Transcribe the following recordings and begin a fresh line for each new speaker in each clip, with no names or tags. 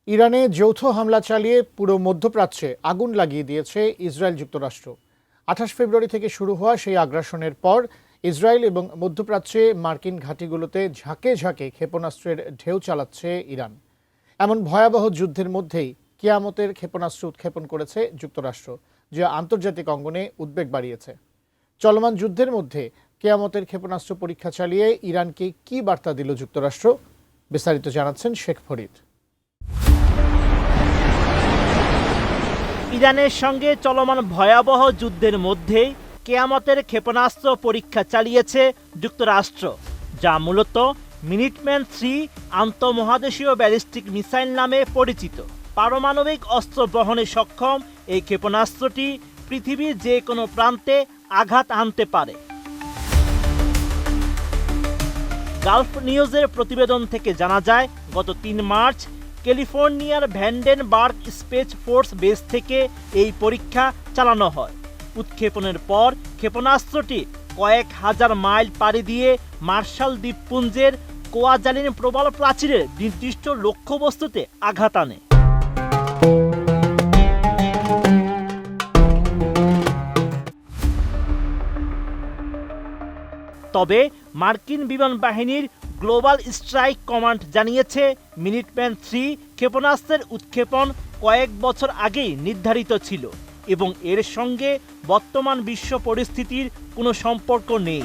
ইরানে যৌথ হামলা চালিয়ে পুরো মধ্যপ্রাচ্যে আগুন লাগিয়ে দিয়েছে ইসরায়েল যুক্তরাষ্ট্র। ২৮ ফেব্রুয়ারি থেকে শুরু হওয়া সেই আগ্রাসনের পর ইসরায়েল এবং মধ্যপ্রাচ্যে মার্কিন ঘাঁটিগুলোতে ঝাঁকে ঝাঁকে ক্ষেপণাস্ত্রের ঢেউ চালাচ্ছে ইরান। এমন ভয়াবহ যুদ্ধের মধ্যেই কিয়ামতের ক্ষেপণাস্ত্র উৎক্ষেপণ করেছে যুক্তরাষ্ট্র, যা আন্তর্জাতিক অঙ্গনে উদ্বেগ বাড়িয়েছে। চলমান যুদ্ধের মধ্যে কিয়ামতের ক্ষেপণাস্ত্র পরীক্ষা চালিয়ে ইরানকে কী বার্তা দিল যুক্তরাষ্ট্র? বিস্তারিত জানাচ্ছেন শেখ ফরিদ।
ইরানের সঙ্গে চলমান ভয়াবহ যুদ্ধের মধ্যে কেয়ামতের ক্ষেপণাস্ত্র পরীক্ষা চালিয়েছে যুক্তরাষ্ট্র, যা মূলত মিনিটম্যান 3 আন্তঃমহাদেশীয় ব্যালিস্টিক মিসাইল নামে পরিচিত। পারমাণবিক অস্ত্র বহনে সক্ষম এই ক্ষেপণাস্ত্রটি পৃথিবীর যে কোনো প্রান্তে আঘাত আনতে পারে। গালফ নিউজের প্রতিবেদন থেকে জানা যায়, গত ৩ মার্চ ক্যালিফোর্নিয়ার ভ্যান্ডেনবার্গ স্পেস ফোর্স বেস থেকে এই পরীক্ষা চালানো হয়। উৎক্ষেপণের পর ক্ষেপণাস্ত্রটি কয়েক হাজার মাইল পাড়ি দিয়ে মার্শাল দ্বীপপুঞ্জের কোয়াজালিন প্রবাল প্রাচীরের নির্দিষ্ট লক্ষ্যবস্তুতে আঘাত আনে। তবে মার্কিন বিমান বাহিনীর গ্লোবাল স্ট্রাইক কমান্ড জানিয়েছে, মিনিটম্যান 3 ক্ষেপণাস্ত্রের উৎক্ষেপণ কয়েক বছর আগেই নির্ধারিত ছিল এবং এর সঙ্গে বর্তমান বিশ্ব পরিস্থিতির কোনো সম্পর্ক নেই।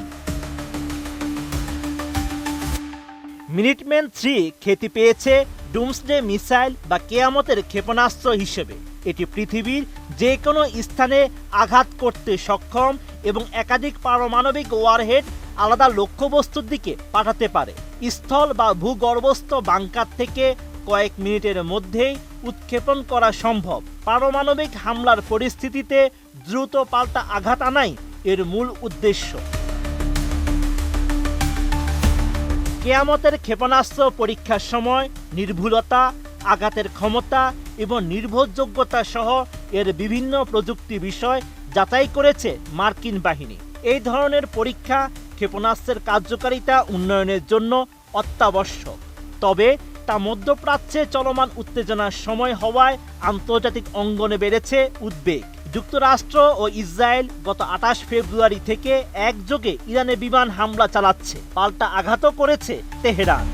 মিনিটম্যান 3 খ্যাতি পেয়েছে ডুমসডে মিসাইল বা কেয়ামতের ক্ষেপণাস্ত্র হিসেবে। এটি পৃথিবীর যে কোনো স্থানে আঘাত করতে সক্ষম এবং একাধিক পারমাণবিক ওয়ারহেড আলাদা লক্ষ্যবস্তুর দিকে পাঠাতে পারে। স্থল বা ভূগর্ভস্থ বাংকার থেকে কয়েক মিনিটের মধ্যেই উৎক্ষেপণ করা সম্ভব। পারমাণবিক হামলার পরিস্থিতিতে দ্রুত পাল্টা আঘাত আনাই এর মূল উদ্দেশ্য। কেয়ামতের ক্ষেপণাস্ত্র পরীক্ষার সময় নির্ভুলতা, আঘাতের ক্ষমতা এবং নির্ভরযোগ্যতা সহ এর বিভিন্ন প্রযুক্তি বিষয় যাচাই করেছে মার্কিন বাহিনী। এই ধরনের পরীক্ষা ক্ষেপণাস্ত্রের কার্যকারিতা উন্নয়নের জন্য অত্যাবশ্যক। তবে তা মধ্যপ্রাচ্যে চলমান উত্তেজনার সময় হওয়ায় আন্তর্জাতিক অঙ্গনে বেড়েছে উদ্বেগ। যুক্তরাষ্ট্র ও ইসরায়েল গত ২৮ ফেব্রুয়ারি থেকে একযোগে ইরানে বিমান হামলা চালাচ্ছে, পাল্টা আঘাতও করেছে তেহরান।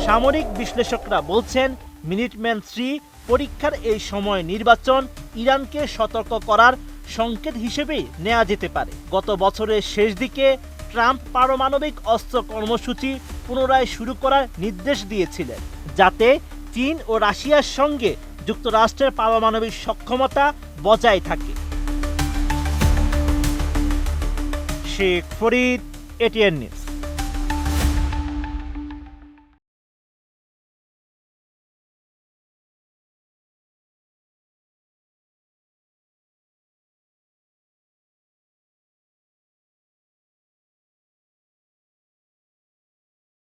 সামরিক বিশ্লেষকরা বলছেন, মিনিটম্যান 3 পরীক্ষার এই সময় নির্বাচন ইরানকে সতর্ক করার সংকেত হিসেবেই নেওয়া যেতে পারে। গত বছরের শেষ দিকে ট্রাম্প পারমাণবিক অস্ত্র কর্মসূচি পুনরায় শুরু করার নির্দেশ দিয়েছিলেন, যাতে চীন ও রাশিয়ার সঙ্গে যুক্তরাষ্ট্রের পারমাণবিক সক্ষমতা বজায় থাকে। Sheikh Farid, ATN news.